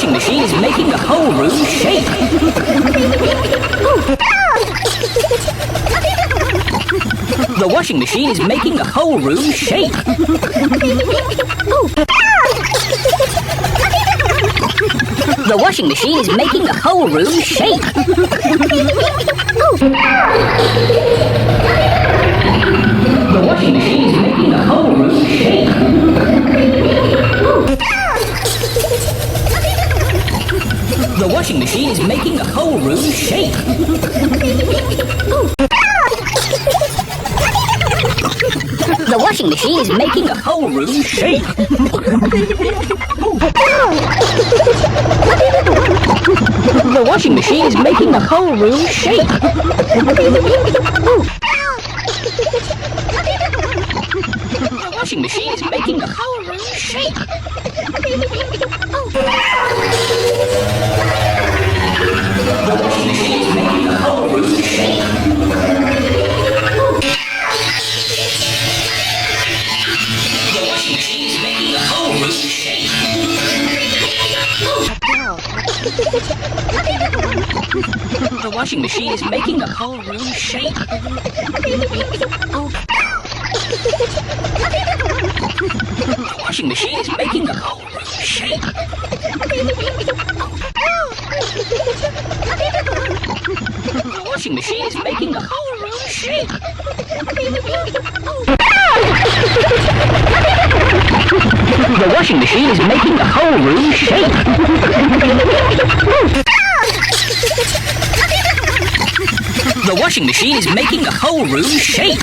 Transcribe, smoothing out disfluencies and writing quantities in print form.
washing machine is making the whole room shake. The washing machine is making the whole room shake. The washing machine is making the whole room shake. The washing machine is making the whole room shake. The washing machine is making the whole room shake. The washing machine is making the whole room shake. The washing machine is making the whole room shake. The washing machine is making the whole room shake. The washing machine is making the whole room shake. The washing machine is making the whole room shake. The washing machine is making the whole room shake. The washing machine is making the whole room shake. The washing machine is making the whole room shake. The washing machine is making the whole room shake. The washing machine is making the whole room shake.